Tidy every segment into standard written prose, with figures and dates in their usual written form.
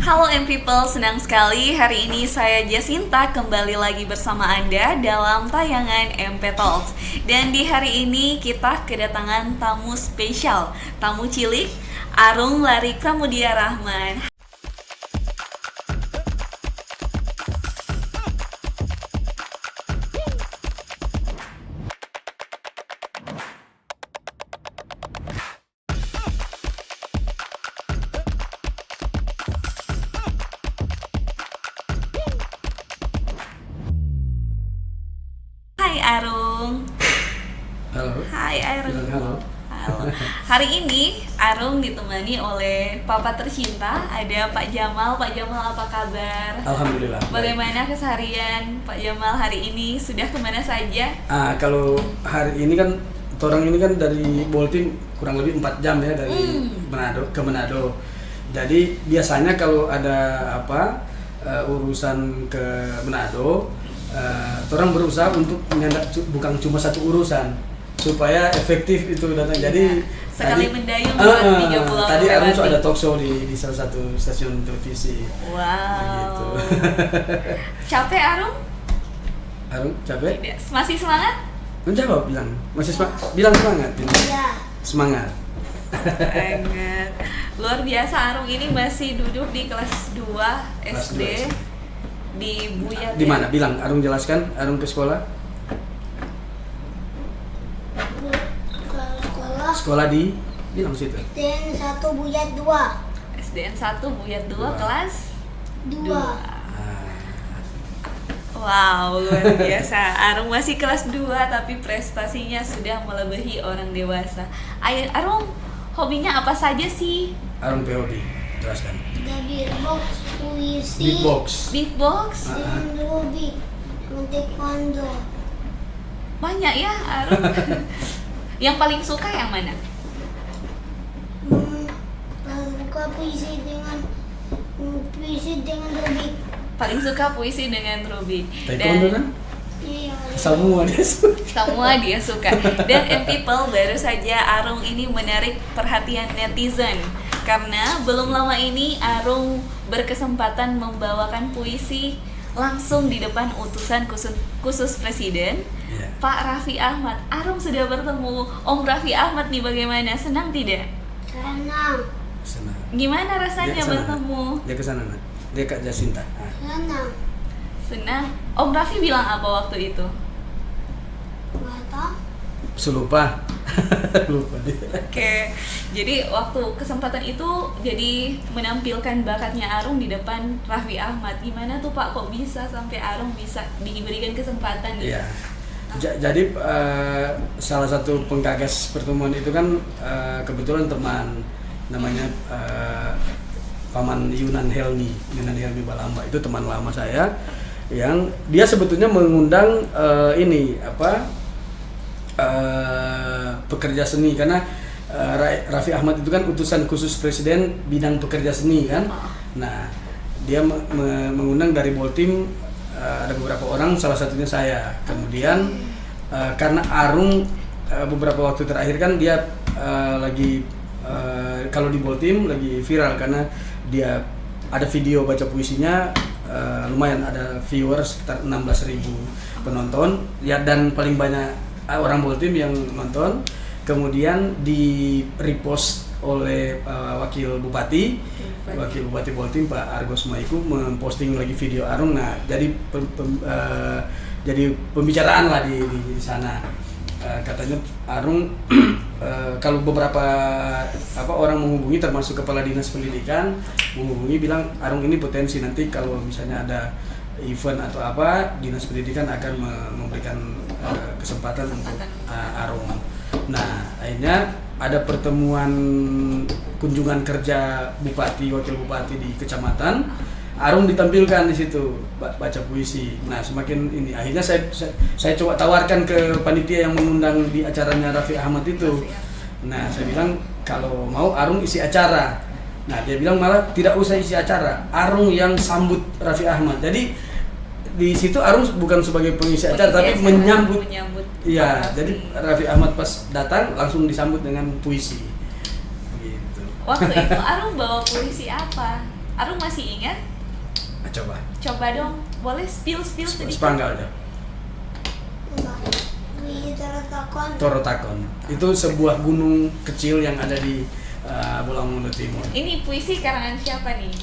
Halo M People, senang sekali hari ini saya Jacinta kembali lagi bersama Anda dalam tayangan MP Talks. Dan di hari ini kita kedatangan tamu spesial, tamu cilik, Arung Lari Pramudia Rahman. Hai Arung. Halo. Hai Arung. Halo. Halo. Hari ini Arung ditemani oleh Papa tercinta, ada Pak Jamal. Pak Jamal, apa kabar? Alhamdulillah. Bagaimana keseharian Pak Jamal hari ini? Sudah kemana saja? Kalau hari ini kan orang ini kan dari Boltim kurang lebih 4 jam ya dari Manado ke Manado. Jadi biasanya kalau ada urusan ke Manado, orang berusaha untuk bukan cuma satu urusan supaya efektif itu datang. Jadi sekali tadi, mendayung 3 pulau. Tadi Arung ada talk show di salah satu stasiun televisi. Wow. Gitu. Capek Arung? Arung capek? Tidak. Masih semangat? Menjawab bilang masih bilang semangat. Iya. Semangat. Sangat. Luar biasa, Arung ini masih duduk di kelas 2 Kelas SD 2 di Buyat. Di mana? Bilang Arung, jelaskan Arung ke sekolah. Sekolah di bilang situ. SDN 1 Buyat 2. SDN 1 Buyat 2 Dua. kelas 2. 2. Wow, luar biasa. Arung masih kelas 2 tapi prestasinya sudah melebihi orang dewasa. Arung, hobinya apa saja sih? Arung POB, jelaskan. Ada beatbox, puisi, Beatbox. Beatbox? dan rubik, taekwondo. Banyak ya, Arung. Yang paling suka yang mana? Buka puisi dengan rubik. Paling suka puisi dengan Rubik. Taekwondo kan? Iya. Semua dia suka. Semua dia suka. Dan M-People, baru saja Arung ini menarik perhatian netizen karena belum lama ini Arung berkesempatan membawakan puisi langsung di depan utusan khusus Presiden, Iya. Pak Raffi Ahmad. Arung sudah bertemu Om Raffi Ahmad nih, bagaimana? Senang tidak? Senang. Senang. Gimana rasanya Dia kesana, bertemu? Dia kesana, Nak. Dia Kak Jacinta. Senang. Senang. Om Raffi bilang apa waktu itu? Mata. Lupa. Lupa dia. Oke, jadi waktu kesempatan itu jadi menampilkan bakatnya Arung di depan Raffi Ahmad. Gimana tuh Pak, kok bisa sampai Arung bisa diberikan kesempatan? Iya. Jadi salah satu penggagas pertemuan itu kan kebetulan teman namanya Paman Yunan Helmi Balamba, itu teman lama saya yang dia sebetulnya mengundang pekerja seni karena Raffi Ahmad itu kan utusan khusus Presiden bidang pekerja seni kan. Nah, dia mengundang dari Boltim, ada beberapa orang, salah satunya saya. Kemudian karena Arung beberapa waktu terakhir kan dia lagi kalau di Boltim lagi viral karena dia ada video baca puisinya, lumayan ada viewers sekitar 16.000 penonton ya, dan paling banyak orang Boltim yang nonton. Kemudian di repost oleh wakil bupati Boltim Pak Argos Maiku memposting lagi video Arung. Nah, jadi jadi pembicaraan lah di sana. Katanya Arung kalau beberapa orang menghubungi, termasuk kepala dinas pendidikan menghubungi, bilang Arung ini potensi nanti kalau misalnya ada event atau apa, dinas pendidikan akan memberikan kesempatan untuk Arung. Nah, akhirnya ada pertemuan kunjungan kerja bupati, wakil bupati di kecamatan. Arung ditampilkan di situ baca puisi. Nah, semakin ini akhirnya saya coba tawarkan ke panitia yang mengundang di acaranya Raffi Ahmad itu. Nah, saya bilang kalau mau Arung isi acara. Nah, dia bilang malah tidak usah isi acara, Arung yang sambut Raffi Ahmad. Jadi di situ Arung bukan sebagai pengisi acara tapi menyambut. Iya, jadi Raffi Ahmad pas datang langsung disambut dengan puisi. Gitu. Waktu itu Arung bawa puisi apa? Arung masih ingat? Coba. Coba dong, boleh spill sedikit. Sepanggal aja. Puisi Torotakon. Torotakon. Itu sebuah gunung kecil yang ada di Bolamondo Timur. Ini puisi karangan siapa nih?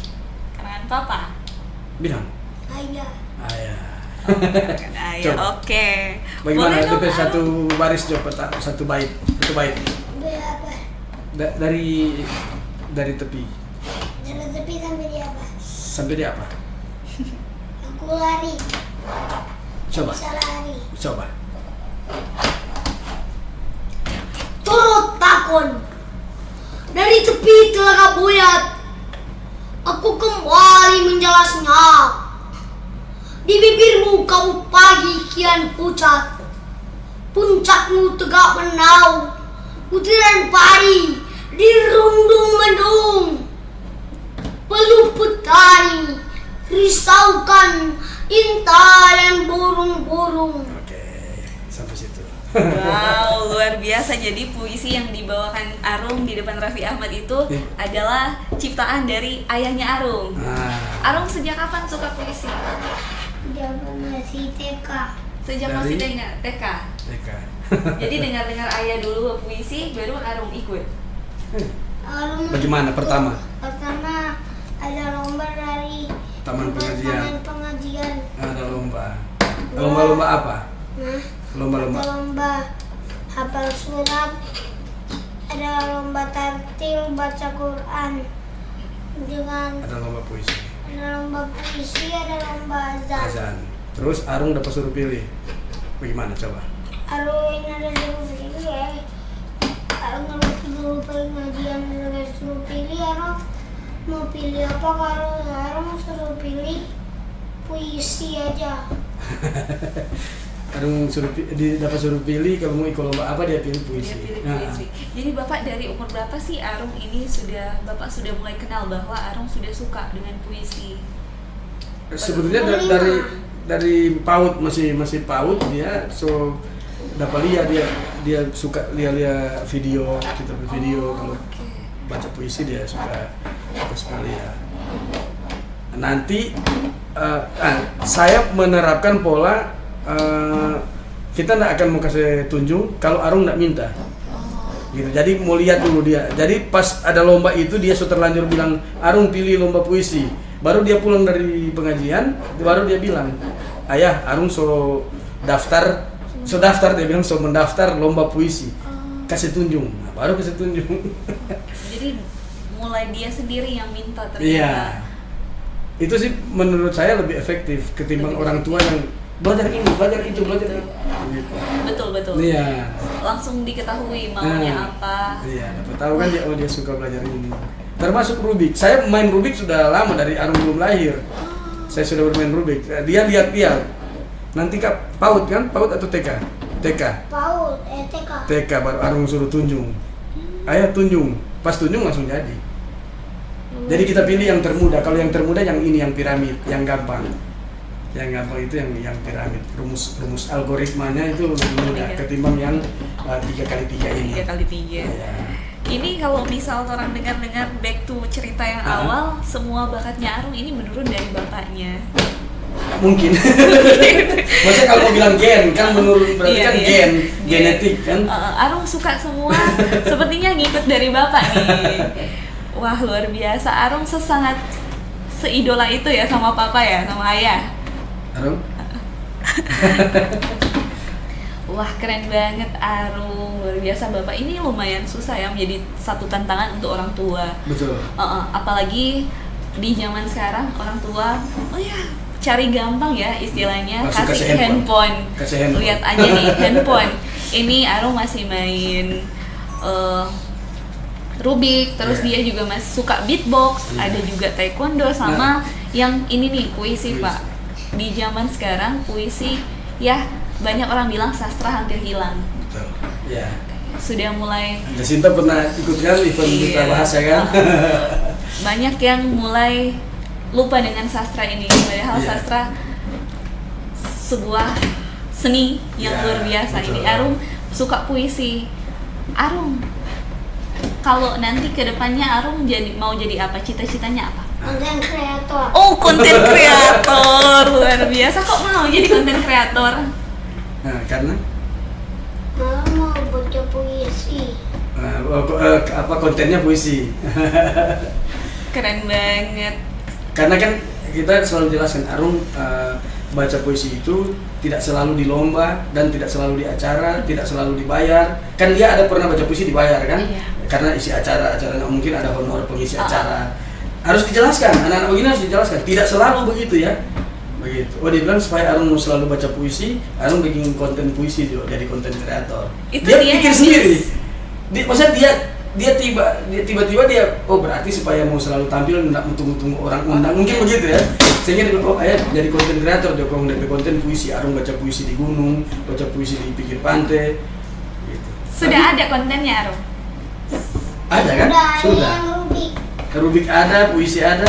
Karangan Papa? Bilang. Ayah. Ayah. Karangan Ayah, Coba. oke. Bagaimana Boleh dong, DP satu Arung. baris coba satu bait. Berapa? Dari tepi Dari tepi sampai di apa? sampai di apa? Aku lari. Coba. Bisa lari. Coba. Torotakon. Dari tepi telaga buyat, aku kembali menjelasnya. Di bibirmu kabut pagi kian pucat, puncakmu tegak menau, butiran pari di rundung mendung. Peluput petani risaukan intayan burung-burung. Oke, sampai situ. Wow, luar biasa. Jadi puisi yang dibawakan Arung di depan Raffi Ahmad itu adalah ciptaan dari ayahnya Arung. Nah, Arung sejak kapan suka puisi? Jawaban masih TK. Sejak Dari- masih dengar TK. Eka. Jadi dengar-dengar ayah dulu puisi, baru Arung ikut. Bagaimana pertama? Pertama ada lomba dari Taman pengajian. Taman pengajian. Ada lomba. Lomba-lomba apa? Nah, Lomba-lomba. ada lomba hafal surat, ada lomba tartil baca Quran, dengan Ada lomba puisi. ada lomba puisi, ada lomba azan. Azan. Terus Arung dapat suruh pilih. Bagaimana coba? Aduh, ini ada suruh pilih ya. Kalau nggak suruh pengajian ada suruh pilih, Aduh mau pilih apa? Kalau Aduh suruh pilih puisi aja. Arung dapat suruh pilih kalau mau ikut lomba apa dia pilih puisi. Dia pilih Nah, puisi. Jadi Bapak dari umur berapa sih Arung ini Bapak sudah mulai kenal bahwa Arung sudah suka dengan puisi? sebetulnya dari PAUD masih PAUD dia dapat lihat dia suka lihat video, kita bervideo kalau Oke. baca puisi dia suka sekali ya. Nanti saya menerapkan pola kita tidak akan mau kasih tunjuk kalau Arung tidak minta. Gitu. Jadi mau lihat dulu dia. Jadi pas ada lomba itu dia sudah terlanjur bilang Arung pilih lomba puisi. Baru dia pulang dari pengajian, baru dia bilang, "Ayah, Arung daftar dia bilang mendaftar lomba puisi." Kasih tunjuk. Nah, baru kasih tunjuk. Jadi mulai dia sendiri yang minta ternyata. Iya. Itu sih menurut saya lebih efektif ketimbang Lebih orang tua yang belajar ini, belajar itu, belajar Betul. itu. Gitu. Betul. Iya. Langsung diketahui maunya apa. Iya, dapat tahu kan dia suka belajar ini. Termasuk Rubik. Saya main Rubik sudah lama dari Arung belum lahir. Saya sudah bermain Rubik. Dia lihat dia. Nanti PAUD kan? PAUD atau TK? TK. PAUD, TK. TK baru Arung suruh tunjung. Ayah tunjung. Pas tunjung langsung jadi. Jadi kita pilih yang termudah. Kalau yang termudah yang ini yang piramid, yang gampang. Yang gampang itu yang piramid. Rumus algoritmanya itu lebih mudah ketimbang yang 3x3 ini. 3x3. Iya. Ini kalau misal orang dengar-dengar back to cerita yang awal, semua bakatnya Arung ini menurun dari bapaknya. Mungkin. Maksudnya kalau mau bilang gen kan menurut berarti Iya, kan iya. genetik kan. Arung suka semua, sepertinya ngikut dari bapak nih. Wah, luar biasa. Arung seidola itu ya sama papa ya, sama ayah. Arung? Wah, keren banget Arung, luar biasa. Bapak ini lumayan susah ya, menjadi satu tantangan untuk orang tua. Betul. Apalagi di zaman sekarang orang tua, cari gampang ya istilahnya, Langsung kasih kasih handphone. Kasih handphone. Lihat aja nih handphone. Ini Arung masih main Rubik, terus Iya. dia juga masih suka beatbox, Iya. ada juga taekwondo sama yang ini nih puisi Puisi. Pak. Di zaman sekarang puisi ya banyak orang bilang sastra hampir hilang. Betul. Ya. Sudah mulai Jacinta pernah ikut kan event Duta Bahasa kan? banyak yang mulai lupa dengan sastra ini, padahal Iya. sastra sebuah seni yang Iya, luar biasa. betul. Ini Arung suka puisi. Arung, kalau nanti kedepannya Arung mau jadi apa? Cita-citanya apa? konten kreator. Oh, konten kreator. Luar biasa, kok mau jadi konten kreator? Nah, karena Malah mau baca puisi. apa kontennya puisi. Keren banget. Karena kan kita selalu jelaskan Arung baca puisi itu tidak selalu di lomba dan tidak selalu di acara, tidak selalu dibayar. Kan dia ada pernah baca puisi dibayar kan? Iya. Karena isi acara mungkin ada honor pengisi acara. Harus dijelaskan, anak-anak begini harus dijelaskan. Tidak selalu begitu ya. Begitu. Oh, dia bilang supaya Arung selalu baca puisi, Arung bikin konten puisi juga jadi konten kreator. Itu Dia dia pikir yang sendiri. Maksudnya dia tiba-tiba dia berarti supaya mau selalu tampil nggak tunggu orang undang mungkin begitu ya, sehingga dia bilang ayah jadi konten kreator, dia kalau dari konten puisi, Arung baca puisi di gunung, baca puisi di pinggir pantai gitu. Sudah ada kontennya, Arung? Ada kan? Sudah. Yang Rubik. Rubik ada, puisi ada,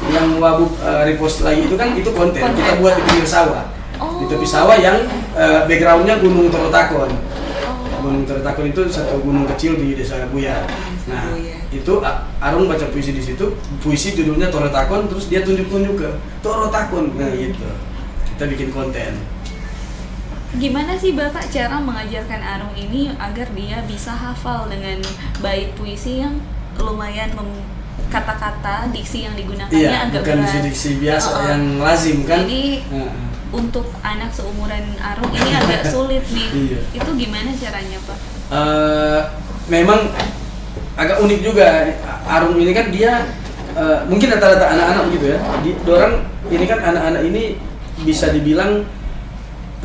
yang Wabub repost lagi itu kan itu konten kita buat di pinggir sawah. Oh. Di tepi sawah yang backgroundnya Gunung Torotakon. Oh. Gunung Torotakon itu satu gunung kecil di Desa Buya. Nah, itu Arung baca puisi di situ. Puisi judulnya Torotakon, terus dia tunjuk-tunjuk ke Torotakon. Nah, gitu. Kita bikin konten. Gimana sih Bapak cara mengajarkan Arung ini agar dia bisa hafal dengan bait puisi yang lumayan kata-kata, diksi yang digunakannya Iya, agak bukan berat. diksi-diksi biasa yang lazim kan. Jadi untuk anak seumuran Arung ini agak sulit nih. Iya. Itu gimana caranya, Pak? Memang agak unik juga. Arung ini kan dia mungkin rata-rata anak-anak gitu ya. Dorang ini kan anak-anak ini bisa dibilang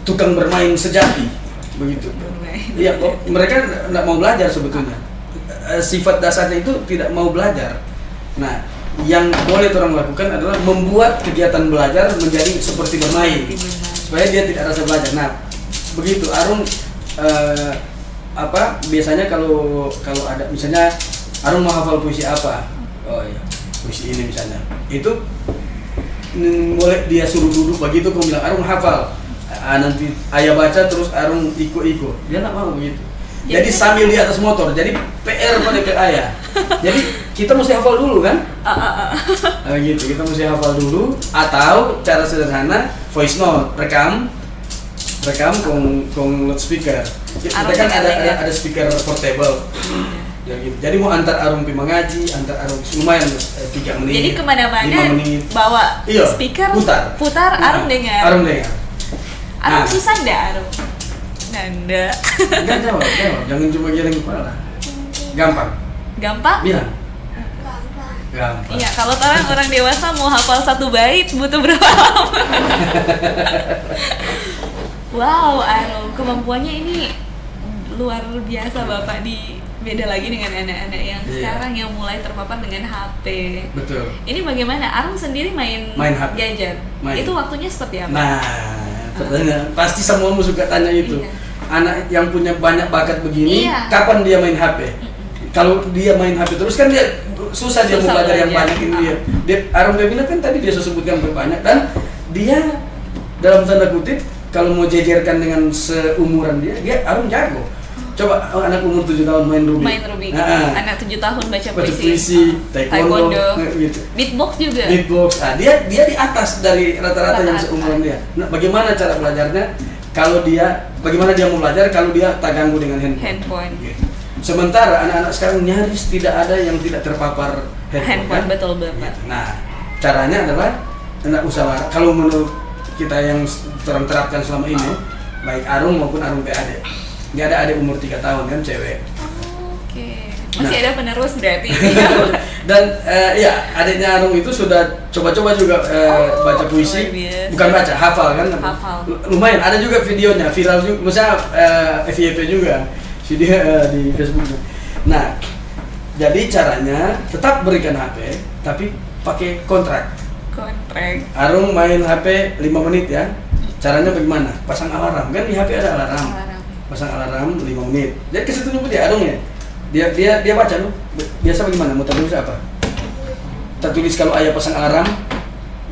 tukang bermain sejati begitu. Iya, mereka nggak mau belajar sebetulnya. Sifat dasarnya itu tidak mau belajar. Nah, yang boleh orang lakukan adalah membuat kegiatan belajar menjadi seperti bermain, supaya dia tidak rasa belajar. Nah, begitu Arung biasanya kalau ada misalnya Arung mau hafal puisi apa? Oh iya, puisi ini misalnya. Itu boleh dia suruh duduk begitu, kau bilang Arung hafal. Nanti ayah baca terus Arung ikut-ikut. Dia nggak mau begitu. Jadi sambil di atas motor, jadi PR pada ke ayah. Jadi kita mesti hafal dulu kan? Gitu, kita mesti hafal dulu. Atau cara sederhana, voice note, rekam kong loudspeaker. Kita kan ada speaker portable. Jadi mau antar Arung pi mengaji, antar Arung lumayan 3 menit. Jadi kemana-mana 5 menit. bawa Iya, speaker, putar Arung dengar. Arung dengar. Arung Nah. susah nggak, Arung? Nanda. Enggak jawab. Jangan cuma giring kepala. Gampang. Gampang? Bilang. Gampang. Gampang. Iya, kalau orang dewasa mau hafal satu bait butuh berapa lama? Wow, Arung, kemampuannya ini luar biasa Bapak, beda lagi dengan anak-anak yang Iya. sekarang yang mulai terpapar dengan HP. Betul. Ini bagaimana? Arung sendiri main HP. gadget? Main. Itu waktunya seperti apa? Nah, pertanyaan pasti semuamu suka tanya itu. Iya. Anak yang punya banyak bakat begini, Iya. kapan dia main HP? Kalau dia main HP terus kan dia susah dia mau Susah belajar yang belajar. banyak ini dia. Arung bilang kan tadi dia sebutkan berbanyak dan dia dalam tanda kutip kalau mau jejerkan dengan seumuran dia Arung jago. Coba anak umur 7 tahun main Rubik. Main Rubik. Nah, Anak 7 tahun baca baca puisi. puisi, taekwondo, gitu. Beatbox juga. Beatbox. Nah, dia di atas dari rata-rata yang Rata-rata. seumuran dia. Nah, bagaimana cara belajarnya? Bagaimana dia mau belajar kalau dia tak ganggu dengan handphone? Gitu. Sementara anak-anak sekarang nyaris tidak ada yang tidak terpapar handphone. Handphone, betul Bapak. Gitu. Nah, caranya adalah tidak usah larang. Kalau menurut kita yang terapkan selama ini, baik Arung maupun Arung PAD. Dia ada adik umur 3 tahun kan, cewek. Oke. Masih Nah. ada penerus berarti. Dan ya adiknya Arung itu sudah coba-coba juga baca puisi, luar biasa. bukan baca, hafal kan? Hafal. Lumayan, ada juga videonya, viral juga, misalnya FYP juga, video di Facebook. Nah, jadi caranya tetap berikan HP, tapi pakai kontrak. Kontrak. Arung main HP 5 menit ya, caranya bagaimana? Pasang alarm, kan di HP ada alarm. Pasang alarm 5 menit. Jadi ke situ juga dia Arung ya. Dia baca loh. Biasa bagaimana? Mau tulis apa? Kita tulis kalau ayah pasang alarm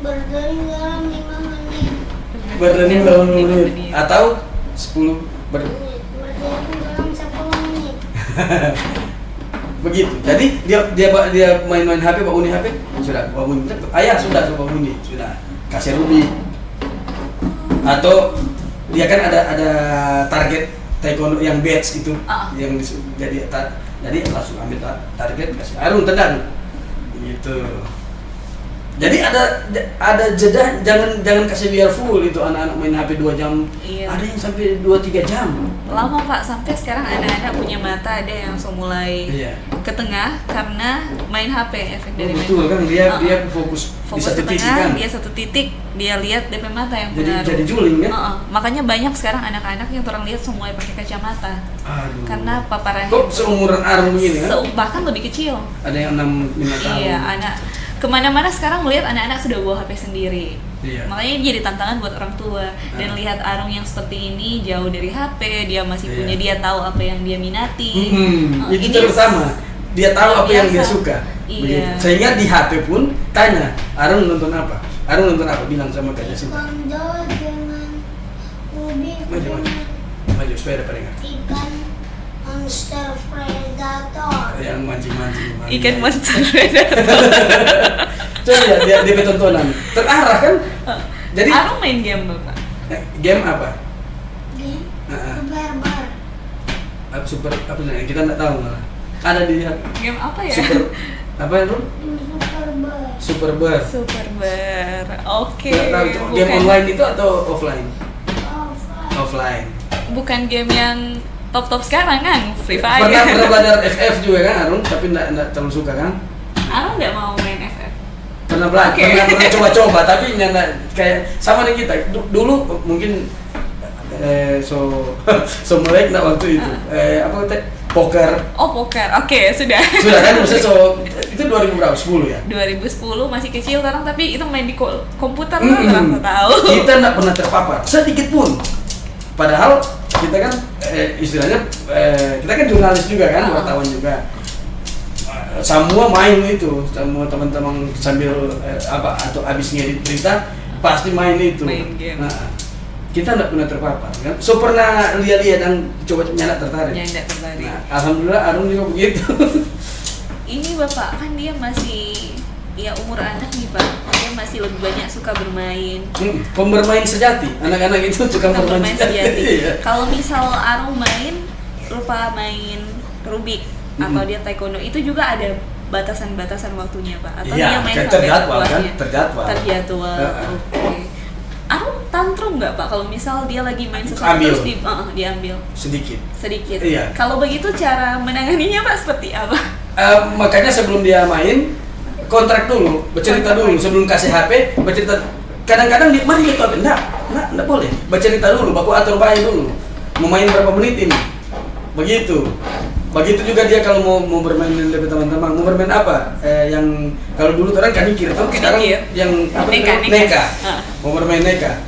Berdiri dalam 5 menit. berdiri dalam 5 menit atau 10 Berdiri dalam 10 menit. begitu. Jadi dia main-main HP, bawa bunyi HP, sudah bawa bunyi. Ayah sudah bawa bunyi, sudah kasih Ruby. Atau dia kan ada target taekwondo yang badge itu, yang jadi langsung ambil target kasih Arung tendang, gitu. Jadi ada jeda, jangan kasih biar full itu anak-anak main HP 2 jam. Iya. Ada yang sampai 2-3 jam. Lama Pak, sampai sekarang anak-anak punya mata ada yang mulai Iya. ke tengah karena main HP, efek dari main Betul HP. kan dia fokus di Fokus satu ke titik tengah, kan. dia satu titik, dia lihat DP mata yang Jadi pengaruh. juling kan. Makanya banyak sekarang anak-anak yang orang lihat semuanya pakai kacamata. Aduh. Karena paparan Kok seumuran Arung begini kan? bahkan lebih kecil. Ada yang 6-5 tahun. Iya, anak kemana-mana sekarang melihat anak-anak sudah bawa HP sendiri. Iya. Makanya ini jadi tantangan buat orang tua. Dan lihat Arung yang seperti ini jauh dari HP, dia masih Iya. punya, dia tahu apa yang dia minati. Itu Ini terutama. Dia tahu apa yang dia biasa. suka. Iya. Begitu. Sehingga di HP pun tanya, Arung nonton apa? Arung nonton apa? Bilang sama Kak Jacinta. Kondo dengan Ruby Maju, maju. dengan Maju supaya dapat dengar. ikan monster predator. Yang mancing-mancing. Ikan monster. Coba lihat dia tontonan. Terarah kan? Jadi Arung main game Bapak. game apa? Game Heeh. barbar. Super apa namanya? Kita nggak tahu malah. Ada di Game apa ya? super apa itu? Superbar. Super Bar. Super Bar. Oke. Nggak tahu itu game Bukan- online itu atau offline? Offline. Offline. Bukan game yang top sekarang kan? Free Fire. Pernah belajar FF juga kan Arun, tapi nggak terlalu suka kan? Arung nggak mau main FF. Pernah belajar, Oke. pernah coba-coba, tapi nggak kayak sama dengan kita. Dulu mungkin so melek nggak waktu itu. Apa teh? Poker. Oh, poker. Oke, sudah. Sudah kan, maksudnya itu 2000 berapa? 10 ya? 2010 masih kecil orang, tapi itu main di komputer lah, orang nggak tahu. Kita nggak pernah terpapar sedikit pun. Padahal kita kan istilahnya kita kan jurnalis juga kan, wartawan juga. Semua main itu, semua teman-teman sambil apa atau habis ngedit berita pasti main itu. Main game. Nah, kita nggak pernah terpapar kan. So pernah lihat dan coba nyala tertarik. Yang nggak tertarik. Nah, alhamdulillah Arung juga begitu. Ini Bapak kan dia masih ya umur anak nih Pak, dia masih lebih banyak suka bermain. Pembermain sejati, anak-anak itu suka Suka bermain sejati. Iya. Kalau misal Arung main, lupa main Rubik atau dia taekwondo, itu juga ada batasan-batasan waktunya Pak? Atau Iya, dia main kan sampai terjadwal kan, puasnya? terjadwal. Terjadwal. Heeh. Oke. Arung tantrum nggak Pak kalau misal dia lagi main sesuatu Ambil. terus diambil Sedikit. sedikit? Iya. Kalau begitu cara menanganinya Pak seperti apa? Makanya sebelum dia main kontrak dulu, bercerita dulu sebelum kasih HP, bercerita. Kadang-kadang dia mari lihat HP, enggak boleh. Bercerita dulu, baku atur baik dulu. Mau main berapa menit ini? Begitu. Begitu juga dia kalau mau bermain dengan teman-teman, mau bermain apa? Yang kalau dulu orang kanikir, tuh sekarang Kanikir. yang apa? Neka. Neka. Ah. Mau bermain neka.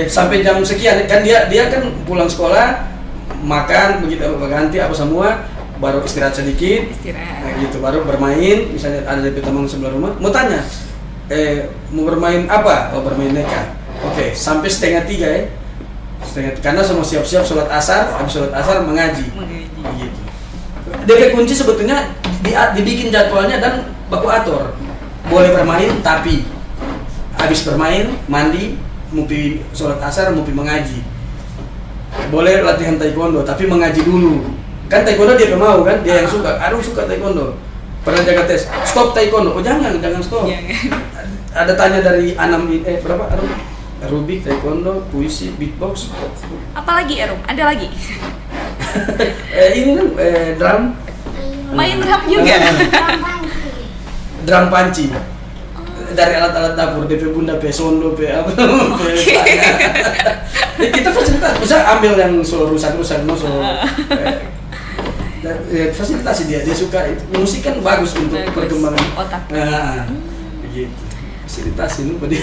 Sampai jam sekian kan dia kan pulang sekolah, makan begitu berganti apa semua, baru istirahat sedikit. Istirahat. Nah, gitu baru bermain, misalnya ada dari teman sebelah rumah, mau tanya, mau bermain apa? Oh bermain neka. Oke, sampai 2:30 ya. Karena semua siap-siap sholat asar, habis sholat asar mengaji. Begitu. DP kunci sebetulnya dibikin jadwalnya dan baku atur. Boleh bermain tapi habis bermain mandi, mau pi sholat asar, mau pi mengaji. Boleh latihan taekwondo tapi mengaji dulu. Kan taekwondo dia mau kan, dia yang suka. Aduh suka taekwondo. Pernah jaga tes, stop taekwondo. Oh jangan stop. Jangan. Ada tanya dari Anam berapa? Rubik, taekwondo, puisi, beatbox. Apalagi Arung? Ada lagi? Ini kan drum, Main drum juga? drum panci. Dari alat-alat dapur, DP bunda, sondo, apa, kita fasilitas, bisa ambil yang rusak, no fasilitasi dia suka itu. Musik kan bagus untuk Bagus. perkembangan Otak. Nah, begitu. Fasilitasi lupa dia.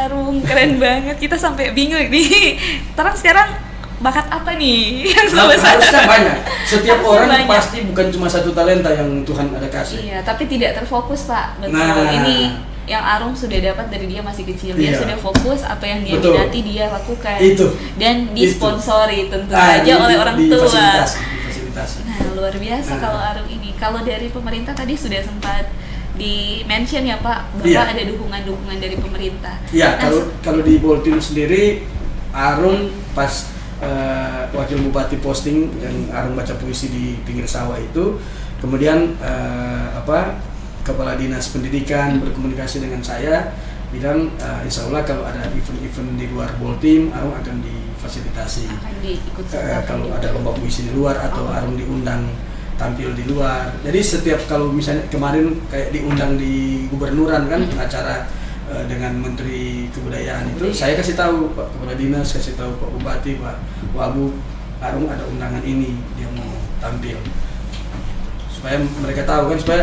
Arung keren banget, kita sampai bingung nih. Terang sekarang bakat apa nih yang Harusnya banyak. Setiap Harusnya orang banyak. pasti bukan cuma satu talenta yang Tuhan ada kasih. Iya, tapi tidak terfokus Pak. Betul. Nah. Ini yang Arung sudah dapat dari dia masih kecil. Dia Iya. sudah fokus apa yang dia Betul. minati dia lakukan. Itu. Dan disponsori tentu Ah, saja oleh orang tua. Difasilitasi. Nah, luar biasa kalau Arung ini. Kalau dari pemerintah tadi sudah sempat di-mention ya Pak, bahwa Iya. ada dukungan-dukungan dari pemerintah. Ya, Nah, kalau di Boltim sendiri, Arung pas wakil bupati posting yang Arung baca puisi di pinggir sawah itu, kemudian kepala dinas pendidikan berkomunikasi dengan saya, bilang insya Allah kalau ada event-event di luar Boltim, Arung akan difasilitasi. akan diikut Kalau ada lomba puisi di luar atau Arung diundang tampil di luar. Jadi setiap kalau misalnya kemarin kayak diundang di gubernuran kan acara dengan Menteri Kebudayaan itu, saya kasih tahu Pak Kepala Dinas, kasih tahu Pak Bupati, Pak Wabu, Arung ada undangan ini, dia mau tampil. Supaya mereka tahu kan, supaya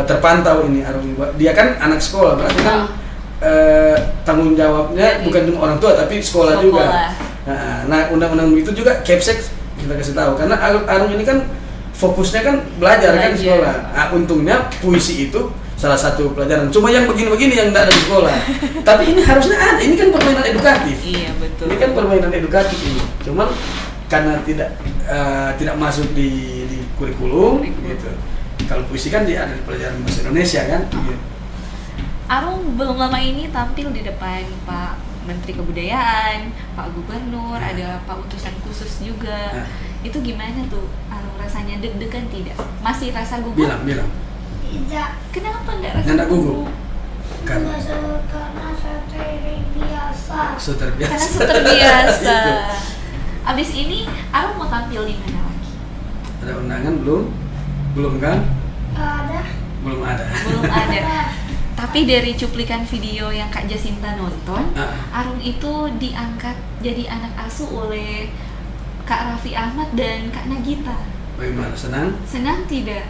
terpantau ini Arung. Dia kan anak sekolah, berarti kan tanggung jawabnya bukan cuma orang tua tapi sekolah juga. Nah, undang-undang itu juga Kepsek kita kasih tahu karena Arung ini kan fokusnya kan belajar kan di sekolah. Nah, untungnya puisi itu salah satu pelajaran. Cuma yang begini-begini yang tidak ada di sekolah. Tapi ini harusnya ada. Ini kan permainan edukatif. Iya betul. Ini kan permainan edukatif ini. Cuman karena tidak masuk di kurikulum gitu. Kalau puisi kan dia ada di pelajaran bahasa Indonesia kan. Gitu. Arung belum lama ini tampil di depan Pak Menteri Kebudayaan, Pak Gubernur, ada Pak utusan khusus juga. Itu gimana tuh Arung rasanya, deg-degan tidak? Masih rasa gugup? Bilang. Tidak. Kenapa nggak rasa Nggak gugup? Karena saya terbiasa. So terbiasa. Karena sudah terbiasa. Gitu. Abis ini Arung mau tampil di mana lagi? Ada undangan belum? Belum kan? Ada. Belum ada. Belum ada. Tapi dari cuplikan video yang Kak Jasinta nonton, Arung itu diangkat jadi anak asuh oleh Kak Raffi Ahmad dan Kak Nagita. Bagaimana? Senang? Senang tidak?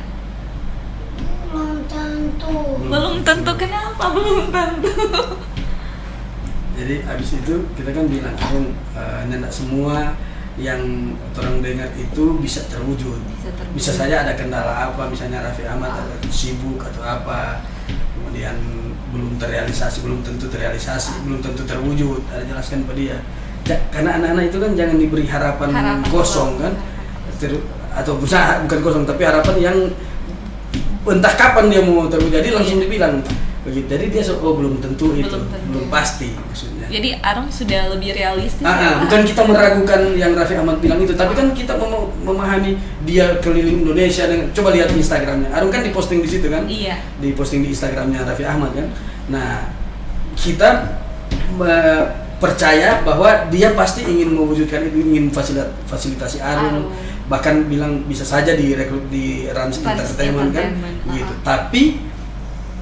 Belum tentu. Belum tentu. Kenapa belum tentu? Jadi abis itu kita kan bilang Arung nyendak semua yang orang dengar itu bisa terwujud. Bisa saja ada kendala apa, misalnya Raffi Ahmad ada sibuk atau apa, kemudian belum terrealisasi, belum tentu terrealisasi, belum tentu terwujud. Ada jelaskan pada dia. Karena anak-anak itu kan jangan diberi harapan kosong kan, atau bukan kosong tapi harapan yang entah kapan dia mau terwujud. Jadi langsung dibilang begitu. Jadi dia belum tentu itu, belum pasti maksudnya. Jadi Arung sudah lebih realistis. Bukan kita meragukan yang Raffi Ahmad bilang itu, tapi kan kita memahami dia keliling Indonesia dengan, coba lihat Instagramnya. Arung kan diposting di situ kan? Iya. Diposting di Instagramnya Raffi Ahmad kan. Nah, kita percaya bahwa dia pasti ingin mewujudkan itu, ingin fasilitasi Arung. Bahkan bilang bisa saja direkrut di Rans Entertainment kan, gitu. Tapi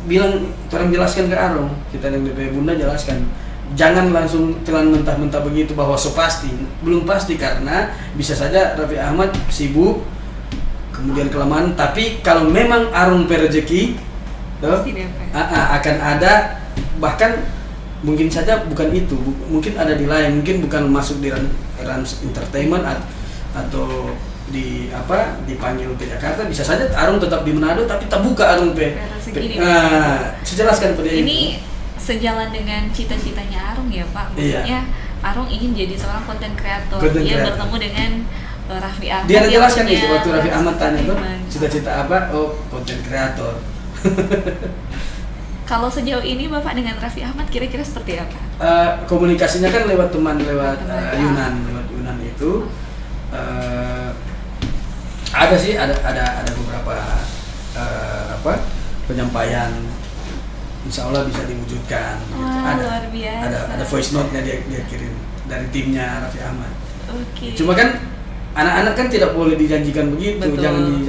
bilang, orang jelaskan ke Arung, kita yang DP Bunda jelaskan, jangan langsung telan mentah-mentah begitu bahwa so pasti, belum pasti karena bisa saja Raffi Ahmad sibuk, kemudian kelemahan. Tapi kalau memang Arung rezeki, akan ada, bahkan mungkin saja bukan itu, mungkin ada di lain, mungkin bukan masuk di Rans Entertainment atau dipanggil ke Jakarta, bisa saja Arung tetap di Manado tapi terbuka Arung sejelaskan pada ini sejalan dengan cita-citanya Arung ya Pak, maksudnya Arung ingin jadi seorang konten kreator. Dia bertemu dengan Raffi Ahmad. Dia jelaskan itu waktu Raffi Ahmad tanya tuh cita-cita apa, konten kreator. Kalau sejauh ini Bapak dengan Raffi Ahmad kira-kira seperti apa? Komunikasinya kan lewat teman, lewat Yunan itu. Ada sih, ada beberapa penyampaian, insya Allah bisa diwujudkan. Wah, luar biasa. Ada voice note-nya dia kirim dari timnya Raffi Ahmad. Oke. Cuma kan anak-anak kan tidak boleh dijanjikan begitu. Betul.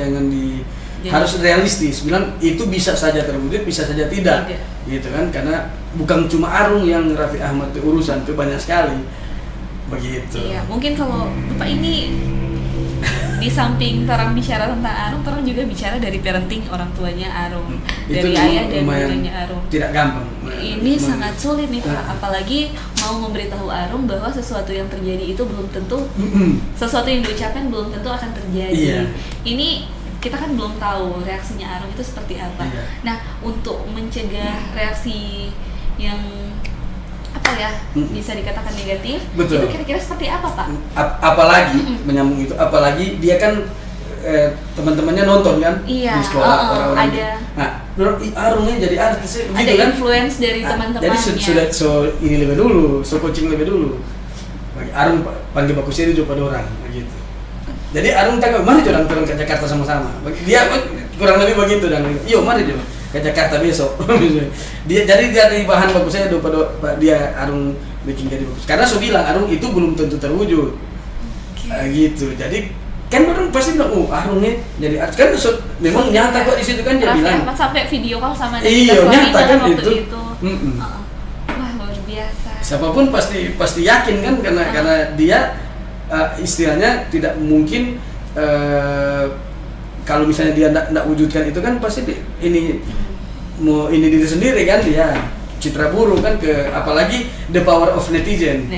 Harus realistis. Bilang itu bisa saja terwujud, bisa saja tidak. Gitu kan, karena bukan cuma Arung yang Raffi Ahmad itu urusan, itu banyak sekali. Begitu. Iya, mungkin kalau Bapak ini di samping terang bicara tentang Arung, terang juga bicara dari parenting orang tuanya Arung, dari ayah dan ibunya Arung. Tidak gampang. Ini sangat sulit nih Pak, apalagi mau memberitahu Arung bahwa sesuatu yang terjadi itu belum tentu, sesuatu yang diucapkan belum tentu akan terjadi. Ini kita kan belum tahu reaksinya Arung itu seperti apa. Nah, untuk mencegah reaksi yang bisa dikatakan negatif, betul. Itu kira-kira seperti apa Pak? Apalagi menyambung itu, apalagi dia kan teman-temannya nonton kan Iya, di sekolah orang-orang. ada. Nah, Arungnya jadi artis Ada gitu kan. influence dari Nah, teman-temannya. jadi sudah ini lebih dulu, coaching lebih dulu. Bagi Arung panggil baku sini juga pada orang begitu. Jadi Arung tak mari orang turun ke Jakarta sama-sama. Bagi dia kurang lebih begitu dan iyo mari juga ke Jakarta besok. Dia jadi dari bahan bagus saya pada dia Arung bikin jadi bagus. Karena saya bilang Arung itu belum tentu terwujud. Gitu. Jadi kan orang pasti bilang, Arung nih jadi artis kan memang nyata kok di situ kan dia Raffi bilang. Ahmad sampai video call sama Iya, Nagita nyata Slavina kan waktu itu. Wah, luar biasa. Siapapun pasti yakin kan karena dia istilahnya tidak mungkin kalau misalnya dia tidak wujudkan itu kan pasti ini diri sendiri kan dia citra buruk kan apalagi the power of netizen.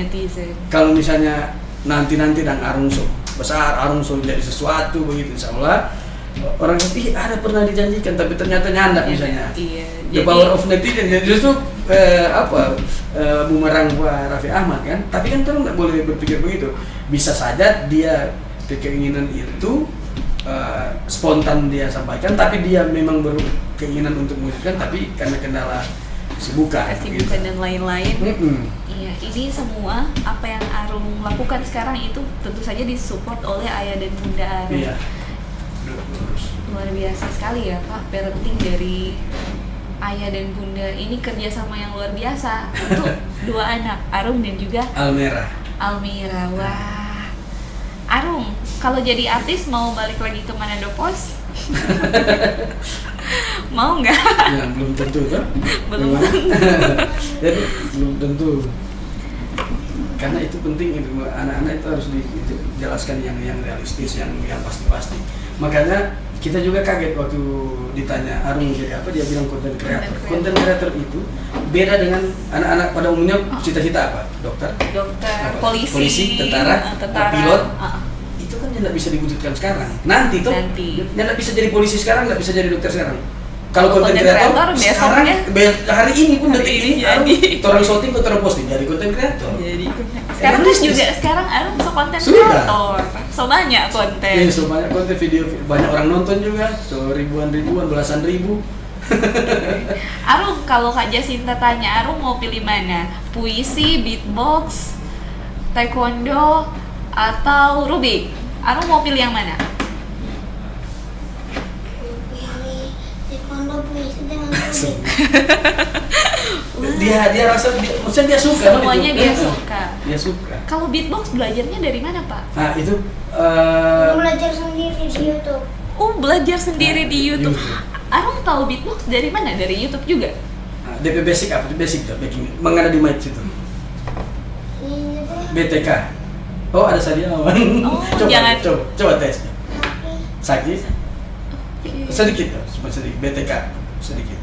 Kalau misalnya nanti dan Arung besar, Arung jadi sesuatu begitu, insya Allah orang ada pernah dijanjikan tapi ternyata nyandak misalnya. Iya. The power of netizen justru bumerang buat Raffi Ahmad kan. Tapi kan orang nggak boleh berpikir begitu. Bisa saja dia keinginan itu spontan dia sampaikan, tapi dia memang berkeinginan untuk mewujudkan, tapi karena kendala kesibukan dan lain-lain. Iya, ini semua apa yang Arung lakukan sekarang itu tentu saja disupport oleh ayah dan bunda Arung. Iya. Luar biasa sekali ya Pak, parenting dari ayah dan bunda ini kerjasama yang luar biasa untuk dua anak, Arung dan juga Almira. Wah, Arung, kalau jadi artis mau balik lagi ke Manado Post? Mau nggak? Ya, belum tentu kan? Belum. Jadi belum tentu. Karena itu penting itu anak-anak itu harus dijelaskan yang realistis, yang pasti-pasti. Makanya kita juga kaget waktu ditanya Arung jadi apa, dia bilang content creator. Content creator itu beda dengan anak-anak pada umumnya. Cita-cita apa? Dokter, polisi, tentara, pilot. Itu kan tidak bisa diwujudkan sekarang. Nanti tidak bisa jadi polisi sekarang, tidak bisa jadi dokter sekarang. Kalau content creator sekarang hari ini pun detik ini orang shooting, orang posting jadi content creator. Sekarang juga Arung content creator. So banyak konten. Iya, so banyak konten video banyak orang nonton juga, so ribuan belasan ribu. Arung, kalau Kak Jacinta tanya Arung mau pilih mana? Puisi, beatbox, taekwondo, atau rubik? Arung mau pilih yang mana? Dia rasa maksudnya dia suka. Semuanya dia suka. Dia suka. Kalau beatbox belajarnya dari mana, Pak? Nah, itu belajar sendiri di YouTube. Belajar sendiri di YouTube. Arung tahu beatbox dari mana? Dari YouTube juga? DP basic apa? Basic tuh, mengada di mic situ. BTK. Oh, ada sadiawan. Coba tes. Sakit? Sedikit, cuma sedikit. BTK sedikit.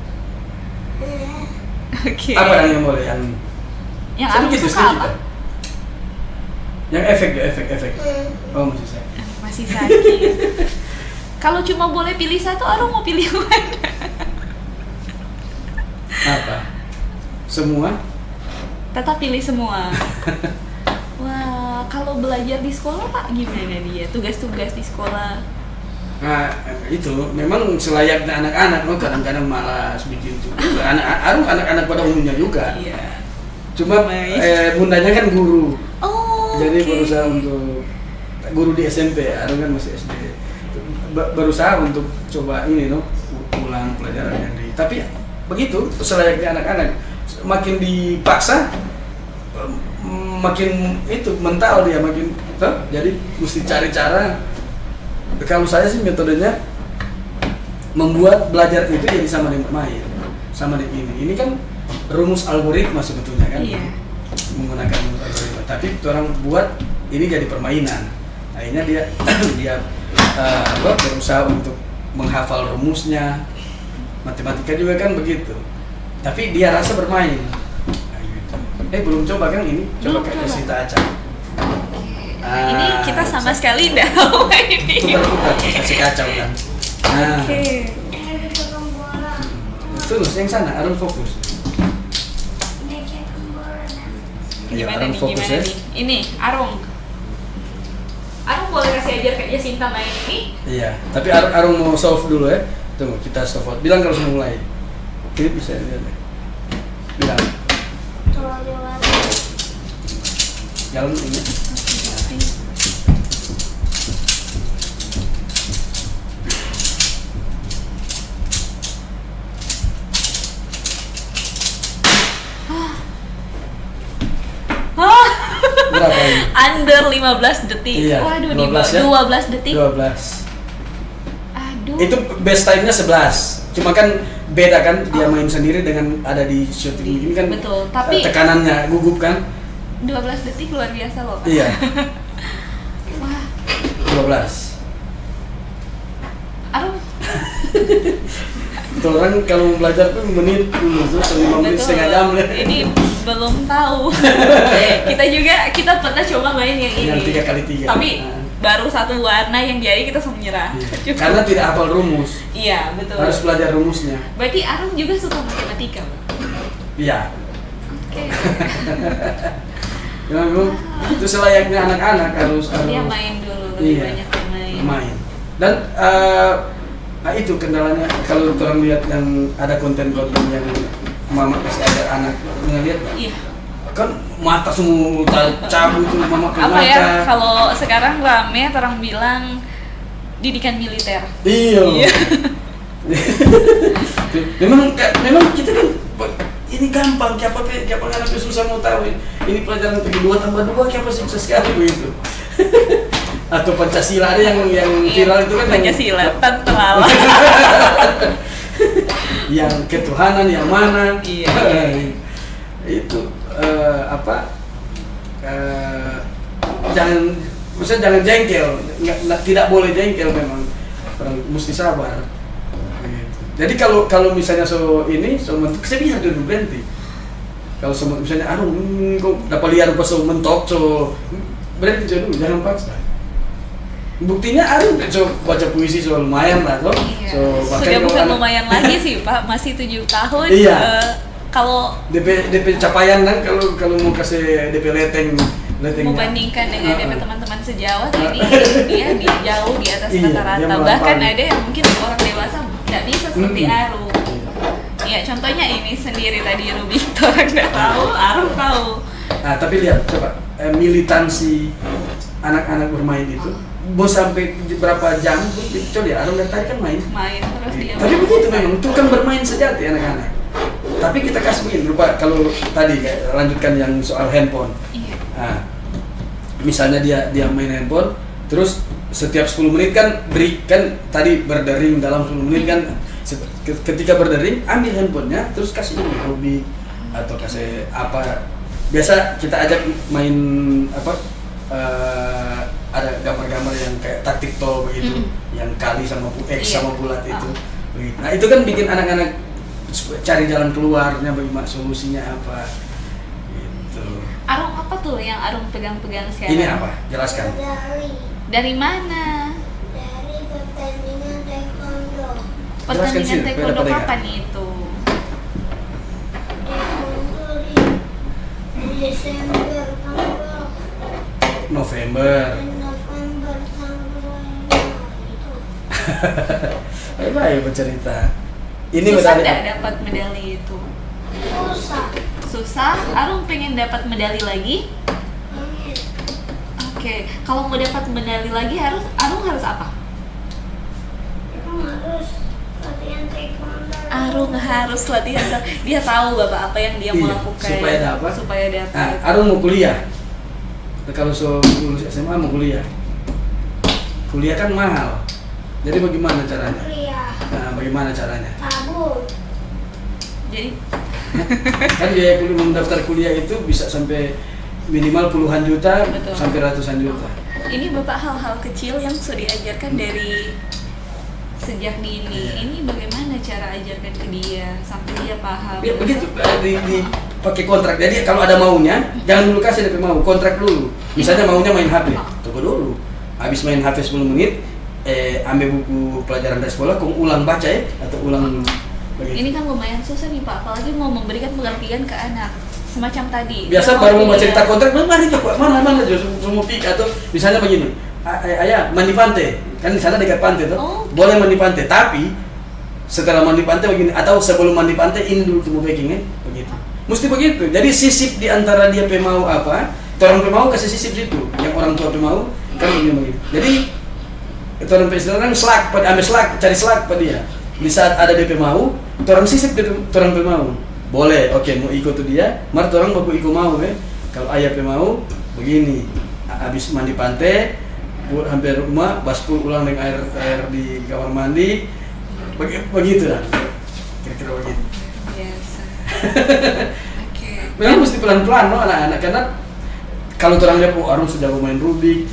Oke. Apa yang boleh yang sedikit apa? Yang efek. Oh, masih sakit. Kalau cuma boleh pilih satu, Arung mau pilih yang mana? Apa? Semua? Tetap pilih semua. Wah, kalau belajar di sekolah Pak gimana dia? Tugas-tugas di sekolah? Nah, itu memang selayaknya anak-anak, kadang-kadang malas bikin itu. Anak-anak pada umumnya juga. Iya. Cuma bundanya kan guru. Jadi berusaha untuk guru di SMP, Arung kan masih SD. Berusaha untuk coba ulang pelajaran yang tapi begitu selayaknya anak-anak. Makin dipaksa makin itu mental dia makin jadi mesti cari cara. Kalau saya sih metodenya membuat belajar itu jadi sama dengan bermain, sama dengan ini kan rumus algoritma sebetulnya kan. Iya. Menggunakan rumus algoritma, tapi orang buat ini jadi permainan. Akhirnya dia berusaha untuk menghafal rumusnya. Matematika juga kan begitu, tapi dia rasa bermain. Nah, gitu. Belum coba kan ini? Coba kayak Jacinta Aca. Ini kita sama sekali enggak tahu ini. Putar, kasih kacau kan. Nah. Terus yang sana Arung fokus. Gimana nih? Ini Arung boleh kasih ajar Kak Jacinta main ini. Iya, tapi Arung mau solve dulu ya. Tunggu, kita stop. Bilang kalau sudah mulai. Ini bisa lihat ya. Bilang. Kalau lewat Jalan ini. Hah? Berapa ini? Under 15 detik. Iya, Waduh, di 12 ya? 12 detik. 12. Aduh. Itu best time-nya 11. Cuma kan beda kan dia main sendiri dengan ada di shooting ini kan. Betul, tapi- tekanannya gugup kan? 12 detik luar biasa loh. Kak. Iya, Wah, 12. Arum. Itu orang kalau belajar tuh menit dulu tuh 5 menit Betul. setengah jam lah. Ini belum tahu. kita pernah coba main yang ini. Yang 3x3. Tapi Nah. baru satu warna yang jadi kita langsung menyerah. Iya. Cukup. Karena tidak hafal rumus, Iya, betul. harus belajar rumusnya. Berarti Arum juga suka matematika, Bang? Iya. Oke. Ya, memang itu selayaknya anak-anak harus Dia main dulu, lebih Iya. banyak bermain. main. Dan itu kendalanya kalau orang lihat yang ada konten-konten yang mama kasih ajar anak ngelihat Iya. kan mata semua cabut tuh mama ke Apa ya? mata. Kalau sekarang rame orang bilang didikan militer. Iya. memang kita kan ini gampang, siapa anak susah mau tahu ini pelajaran kedua tambah dua siapa sukses sekali begitu. Atau Pancasila ada yang viral itu kan Pancasila, yang tantelala. yang ketuhanan yang mana. Iya. Itu jangan maksudnya jangan jengkel, tidak boleh jengkel memang, orang mesti sabar. Begitu. Jadi kalau misalnya mentok, saya biar dulu berhenti. Kalau misalnya kok dapat liar pas mentok, berhenti dulu, jangan paksa. Buktinya baca puisi lumayan lah, Iya. bahkan Sudah kalau bukan anak- lumayan lagi sih Pak, masih 7 tahun. Iya. Kalau DP capaian kan kalau mau kasih DP letengnya. membandingkan dengan DP teman-teman sejawat ini dia jauh di atas Iya, dia rata-rata. melampaui. Bahkan ada yang mungkin orang dewasa tidak bisa seperti Mm-mm. Arum. Ya contohnya ini sendiri tadi Ruby, orang nggak tahu, Arum tahu. Nah, tapi lihat coba militansi anak-anak bermain itu mau sampai berapa jam coba ya Arum dari tadi kan main. Main terus dia. Tapi begitu memang itu kan bermain sejati anak-anak. Tapi kita kasih begini lupa kalau tadi kayak lanjutkan yang soal handphone. Iya. Nah, misalnya dia main handphone, terus setiap 10 menit kan break kan tadi berdering dalam 10 menit kan ketika berdering ambil handphonenya terus kasih hobi atau kasih apa biasa kita ajak main apa ada gambar-gambar yang kayak taktik tol begitu yang kali sama X Iya. sama bulat itu begitu. Nah itu kan bikin anak-anak cari jalan keluarnya bagaimana solusinya apa gitu. Arum apa tuh yang Arum pegang-pegang sekarang? Ini apa? Jelaskan. Dari mana? dari pertandingan taekwondo. Pertandingan Jelaskan sih, taekwondo biar dapat kapan itu? Taekwondo di Desember tanggal November. November tanggal 5 itu. Baik bercerita. Ini Susah medali. nggak dapat medali itu? Susah. Susah. Arum pengen dapat medali lagi? Amin. Oke, kalau mau dapat medali lagi Arum harus apa? Kamu harus latihan taekwondo. Arum harus latihan. Dia tahu Bapak apa yang dia mau Iya, lakukan supaya dapat. Supaya dapat. Nah, Arum mau kuliah. Kalau lulus SMA mau kuliah. Kuliah kan mahal. Jadi bagaimana caranya? Kuliah. Nah, bagaimana caranya? Tabung. Jadi Kan biaya kuliah mendaftar kuliah itu bisa sampai minimal puluhan juta Betul. sampai ratusan juta. ini Bapak hal-hal kecil yang sudah diajarkan dari sejak dini. Iya. Ini bagaimana cara ajarkan ke dia sampai dia paham? Ya begitu di pakai kontrak. Jadi kalau ada maunya, jangan dulu kasih DP mau, kontrak dulu. Misalnya maunya main HP, tunggu dulu. Habis main HP 10 menit, ambil buku pelajaran dari sekolah, kau ulang baca ya atau ulang begitu. Ini kan lumayan susah nih Pak, apalagi mau memberikan pengertian ke anak. Semacam tadi. Biasa dia baru mau kuliah. cerita kontrak, mari kita mana semua pik atau misalnya begini. ayah mandi pantai, kan di sana dekat pantai tuh, Oh. boleh mandi pantai. Tapi setelah mandi pantai begini, atau sebelum mandi pantai ini dulu tuh baking begitu. Mesti begitu. Jadi sisip di antara dia pemau apa, orang pemau kasih sisip situ, yang orang tua pemau kan begini. Jadi itu orang orang selak, ambil selak, cari selak pada dia. Di saat ada DP mau, orang sisip di orang pemau. Boleh, oke, mau ikut tuh dia, mar orang mau ikut mau Kalau ayah pemau begini, habis mandi pantai, hampir rumah, baspul ulang dengan air di kamar mandi, begitu lah. Kira-kira begitu. Biasa. Oke. Memang mesti pelan-pelan no anak-anak, karena kalau orang lihat Arung sudah main Rubik,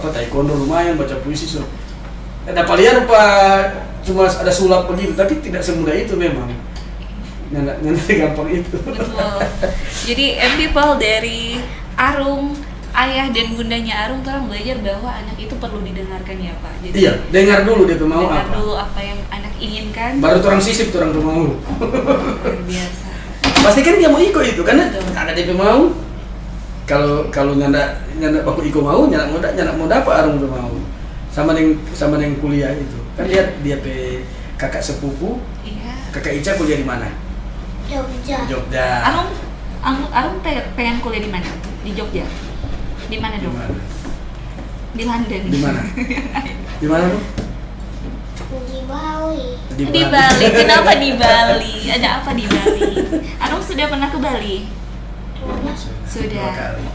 taekwondo lumayan, baca puisi so. Dapat lihat cuma ada sulap begitu, tapi tidak semudah itu memang. Nyana gampang itu. Betul. Jadi people dari Arung, ayah dan bundanya Arung orang belajar bahwa anak itu perlu didengarkan ya Pak. Jadi Iya, dengar dulu dia mau dengar apa. dulu apa yang anak inginkan. Baru orang sisip orang mau. Luar biasa. Pasti kan dia mau ikut itu, karena Betul. ada DP mau. Kalau nyanda baku ikut mau, nyanda mau dapat Arung tuh mau. Sama dengan kuliah itu. Kan lihat dia pe kakak sepupu, Iya. kakak Ica kuliah di mana? Jogja. Jogja. Arung pengen kuliah di mana? Di Jogja. Di mana Di dong? mana? Di London. Di mana? Di mana tuh? Di Bali. Di Bali. Kenapa di Bali? Ada apa di Bali? Arung sudah pernah ke Bali? Sudah. 2 kali.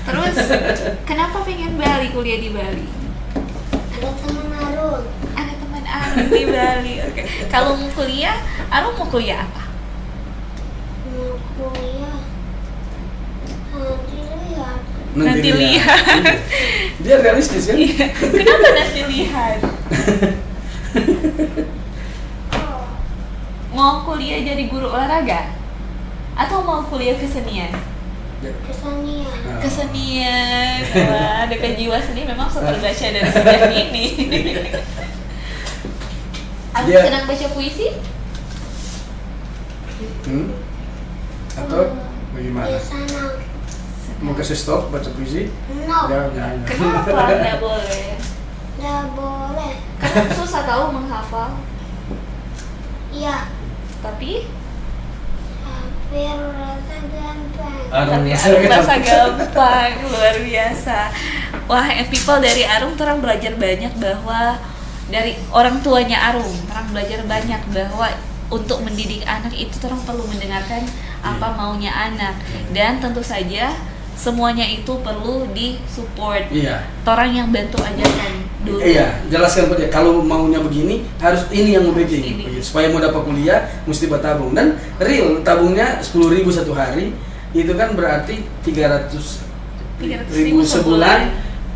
Terus kenapa pengen Bali, kuliah di Bali? Ada teman Arun. Ada teman Arung di Bali. Oke. Kalau mau kuliah, Arung mau kuliah apa? Mau kuliah. Nanti lihat. Nanti lihat. Dia realistis kan? Iya. Kenapa nanti lihat? Oh, Mau kuliah jadi guru olahraga? Atau mau kuliah kesenian? kesenian. Nah, Kesenian. Wah, dengan jiwa seni memang seperti baca dari sejak ini. Arung Dia- senang baca puisi? Atau bagaimana? Di sana. Mau kasih stop baca puisi? No. Jangan. Kenapa nggak boleh? Nggak boleh. Karena susah tahu menghafal. Iya. Tapi Hampir rasa gampang. Arung merasa gampang, luar biasa. Wah, people dari Arung tuh orang belajar banyak bahwa dari orang tuanya Arung, orang belajar banyak bahwa untuk mendidik anak itu orang perlu mendengarkan apa maunya anak, dan tentu saja semuanya itu perlu disupport. Iya. Orang yang bantu ajarkan dulu. Iya, jelaskan pada dia. Kalau maunya begini, harus ini yang mau bikin. Ini. Begitu. Supaya mau dapat kuliah, mesti bertabung. Dan real, tabungnya 10.000 satu hari. Itu kan berarti 300.000 300.000 sebulan,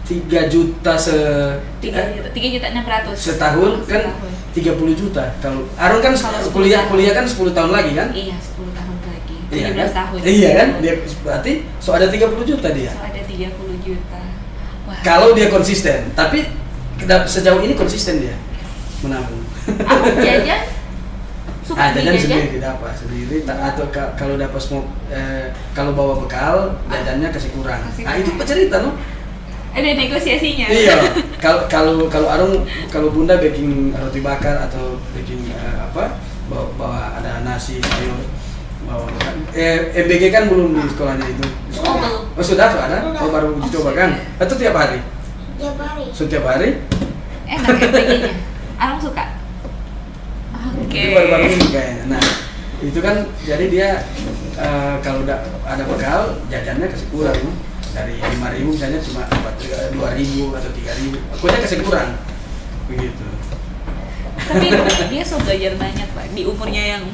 3 juta 3.600.000 setahun kan 30 juta. Kalau Arun kan Kalau 10 kuliah tahun. kan 10 tahun lagi kan? Iya, 10 tahun lagi. 17 Iya kan? tahun. Iya kan? Dia berarti ada 30 juta dia. So, ada 30 juta. Wah. Kalau dia konsisten, tapi sejauh ini konsisten dia menabung. Arung jajan suka beli Jajan jajan? sendiri dapat sendiri, atau kalau dapat kalau bawa bekal jajannya kasih kurang. Kasih Nah itu kurang. cerita no. Ada negosiasinya. Iya. Kalau Arung kalau Bunda baking roti bakar atau baking bawa ada nasi sayur bawa. MBG kan belum di sekolahnya itu. Oh, belum. Oh sudah tuh ada. Oh baru Oh, dicoba sudah. kan? Itu tiap hari. Tiap hari. Setiap hari. Enak ya bagiannya. Arung suka. Oke. Itu baru-baru ini kayaknya. Nah, itu kan jadi dia kalau ada bekal jajannya kasih kurang. Dari 5.000 misalnya cuma 2.000 atau 3.000. Akunya kasih kurang. Begitu. Tapi dia sudah belajar banyak Pak. Di umurnya yang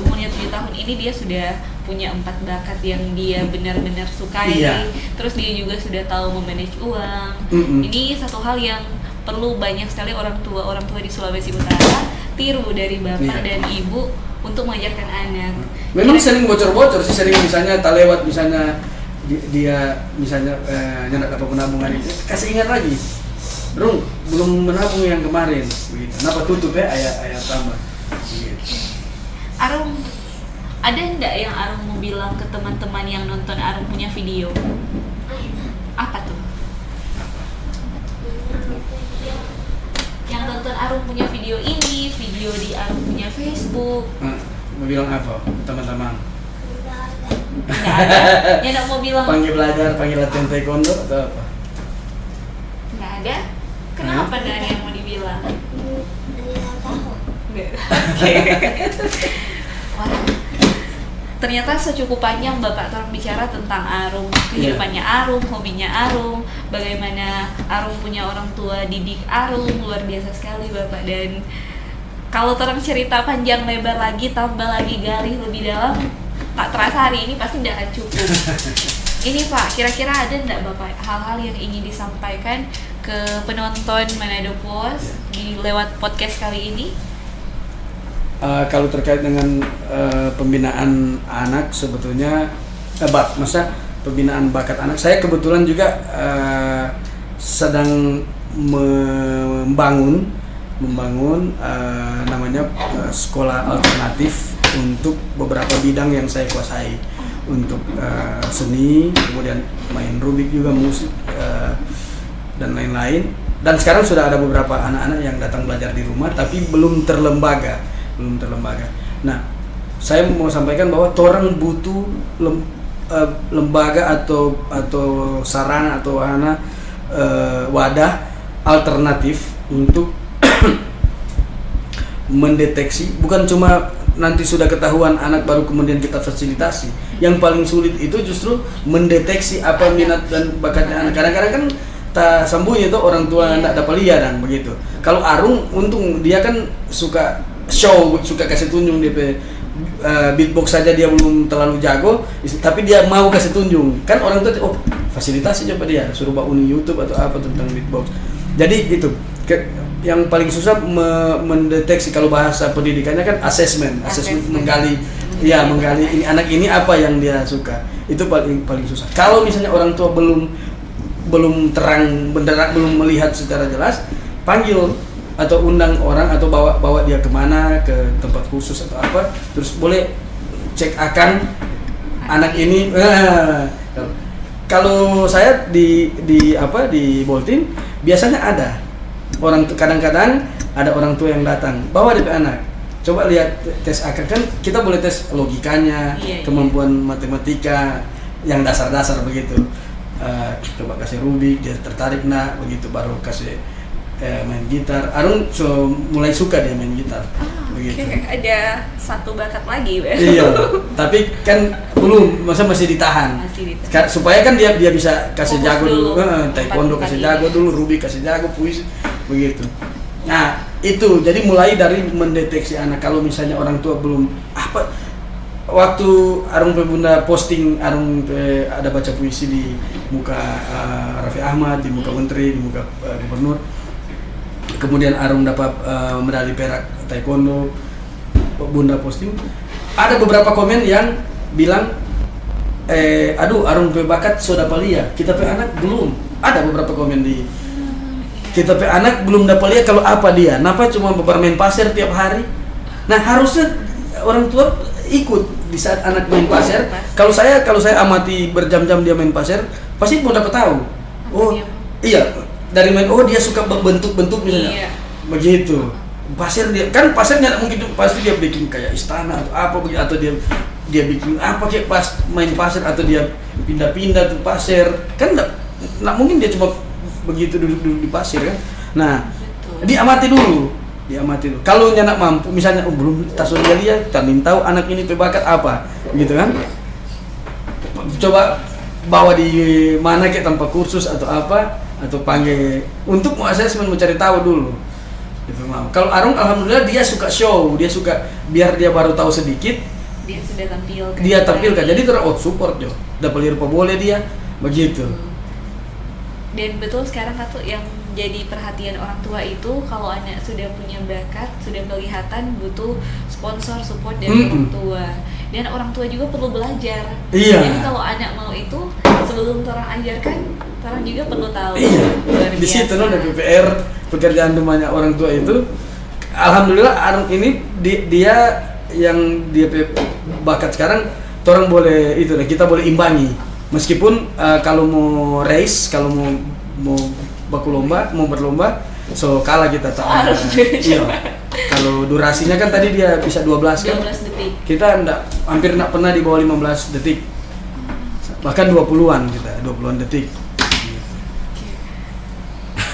umurnya 7 tahun ini dia sudah punya 4 bakat yang dia benar-benar sukai. Iya. Terus dia juga sudah tahu memanage uang. Mm-mm. Ini satu hal yang perlu banyak sekali orang tua di Sulawesi Utara tiru dari bapak Iya. dan ibu untuk mengajarkan anak. Memang sering bocor-bocor sih, sering misalnya tak lewat misalnya dia misalnya nyendak dapat penabungan itu kasih ingat lagi. Rung, belum menabung yang kemarin. Begitu. Kenapa tutup ya ayah tambah. Begitu. Arung, ada nggak yang Arung mau bilang ke teman-teman yang nonton Arung punya video? Apa tuh? Yang tonton Arum punya video ini, video di Arum punya Facebook. Mau bilang apa teman-teman? Nggak ada. Yang mau bilang Panggil belajar, panggil latihan taekwondo atau apa? nggak ada. Kenapa nggak ada yang mau dibilang? Nggak. Wah, ternyata secukup panjang Bapak Torang bicara tentang Arum, kehidupannya Arum, hobinya Arum, bagaimana Arum punya orang tua didik Arum, luar biasa sekali Bapak. Dan kalau Torang cerita panjang lebar lagi, tambah lagi gali lebih dalam, tak terasa hari ini pasti tidak akan cukup. Ini Pak, kira-kira ada enggak Bapak hal-hal yang ingin disampaikan ke penonton Manado Post di lewat podcast kali ini? Kalau terkait dengan pembinaan anak sebetulnya masa pembinaan bakat anak, saya kebetulan juga sedang membangun namanya sekolah alternatif untuk beberapa bidang yang saya kuasai, untuk seni, kemudian main rubik juga, musik dan lain-lain. Dan sekarang sudah ada beberapa anak-anak yang datang belajar di rumah tapi belum terlembaga. Nah, saya mau sampaikan bahwa orang butuh lembaga atau sarana atau wadah alternatif untuk mendeteksi, bukan cuma nanti sudah ketahuan anak baru kemudian kita fasilitasi. Yang paling sulit itu justru mendeteksi apa minat dan bakatnya anak. Kadang-kadang kan tak sambungnya itu orang tua tidak dapat lihat dan begitu. Kalau Arung untung dia kan suka show, suka kasih tunjuk DP beatbox saja dia belum terlalu jago, tapi dia mau kasih tunjuk. Kan orang tua fasilitasi coba dia, suruh uni YouTube atau apa tentang beatbox. Jadi itu yang paling susah mendeteksi, kalau bahasa pendidikannya kan assessment menggali ini anak ini apa yang dia suka. Itu paling susah. Kalau misalnya orang tua belum terang benderang, belum melihat secara jelas, panggil atau undang orang atau bawa dia kemana, ke tempat khusus atau apa, terus boleh cek akan anak ini. Kalau saya di Boltim biasanya ada orang, kadang-kadang ada orang tua yang datang bawa DP anak, coba lihat tes akan, kan kita boleh tes logikanya, kemampuan matematika yang dasar-dasar begitu. Coba kasih rubik, dia tertarik nak begitu, baru kasih main gitar. Arung mulai suka dia main gitar. Begitu. Ada satu bakat lagi, Iya, tapi kan belum, masih ditahan. Supaya kan dia bisa kasih jago dulu, taekwondo kasih jago dulu, rubik kasih jago, puisi begitu. Nah, itu jadi mulai dari mendeteksi anak. Kalau misalnya orang tua belum apa, waktu Arung Bunda posting, Arung ada baca puisi di muka Raffi Ahmad, di muka Menteri, di muka Gubernur. Kemudian Arung dapat medali perak taekwondo, Bunda posting. Ada beberapa komen yang bilang, aduh Arung bakat sudah palia, kita pe anak belum. Ada beberapa komen di kita pe anak belum dapat lihat kalau apa dia. Kenapa cuma bermain pasir tiap hari? Nah, harusnya orang tua ikut di saat anak main pasir. Kalau saya amati berjam-jam dia main pasir, pasti pun dapat tahu. Oh, iya. Dari main, dia suka bentuk-bentuk misalnya, begitu. Pasir dia kan pasirnya mungkin pasti dia bikin kayak istana atau apa begitu, atau dia bikin apa kayak pas main pasir, atau dia pindah-pindah tuh pasir, kan nggak mungkin dia cuma begitu duduk di pasir kan. Nah, diamati dulu. Kalau anak mampu, misalnya belum tasur dia tahu anak ini bakat apa, gitu kan? Coba bawa di mana kayak tanpa kursus atau apa, atau panggil untuk mau asesmen, mencari tahu dulu. Gitu mau. Kalau Arung alhamdulillah dia suka show, dia suka biar dia baru tahu sedikit, dia sudah tampilkan. Dia tampilkan. Jadi terus support jo. Dapat lihat apa boleh dia begitu. Dan betul sekarang Kak, yang jadi perhatian orang tua itu kalau anak sudah punya bakat, sudah kelihatan, butuh sponsor, support dari orang tua. Dan orang tua juga perlu belajar. Iya. Jadi kalau anak mau itu, sebelum orang ajarkan, orang juga perlu tahu. Iya. Di situ loh PPR, pekerjaan rumahnya orang tua itu. Alhamdulillah Arung ini dia yang dia bakat sekarang, orang boleh kita boleh imbangi. Meskipun kalau mau race, kalau mau baku lomba, mau berlomba, so kalah kita tak. Iya. Kalau durasinya kan tadi dia bisa 12 kan. 12 detik. Kita hampir enggak pernah di bawah 15 detik. Bahkan 20-an kita, 20-an detik.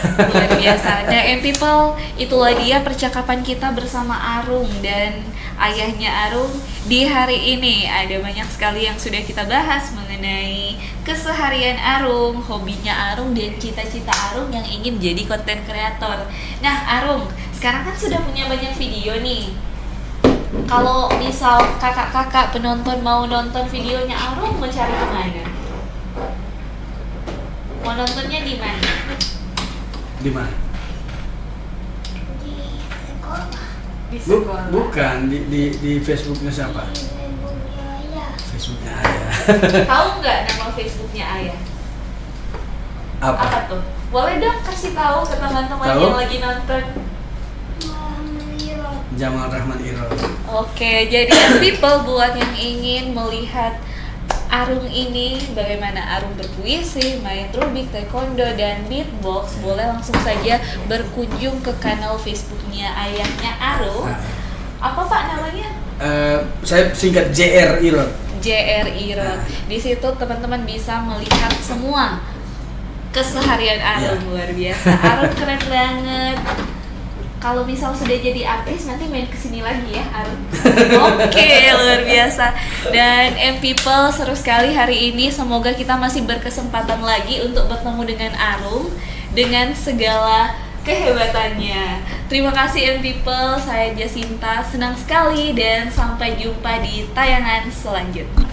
Luar biasa. Nah, people, itulah dia percakapan kita bersama Arung dan ayahnya Arung di hari ini. Ada banyak sekali yang sudah kita bahas mengenai keseharian Arung, hobinya Arung, dan cita-cita Arung yang ingin jadi konten kreator. Nah, Arung, sekarang kan sudah punya banyak video nih. Kalau misal kakak-kakak penonton mau nonton videonya Arung, mau cari kemana? Mau nontonnya di mana? Di mana? Di sekolah. Di sekolah. Bukan di Facebooknya siapa? Di Facebooknya ayah. Facebooknya ayah. Tahu nggak nama Facebooknya ayah? Apa? Apa tuh? Boleh dong kasih tahu ke teman-teman Tahu? yang lagi nonton. Alhamdulillah. Jamal Rahman Irol. Oke, jadi people buat yang ingin melihat Arung ini, bagaimana Arung berpuisi, main rubik, taekwondo, dan beatbox, boleh langsung saja berkunjung ke kanal Facebooknya ayahnya Arung. Nah, Apa Pak namanya? saya singkat JR Irol. JR Irot. Di situ teman-teman bisa melihat semua keseharian Arung. Luar biasa. Arung keren banget. Kalau misal sudah jadi artis nanti main kesini lagi ya Arung. Oke, luar biasa. Dan people, seru sekali hari ini. Semoga kita masih berkesempatan lagi untuk bertemu dengan Arung dengan segala kehebatannya. Terima kasih people, saya Jacinta, senang sekali dan sampai jumpa di tayangan selanjutnya.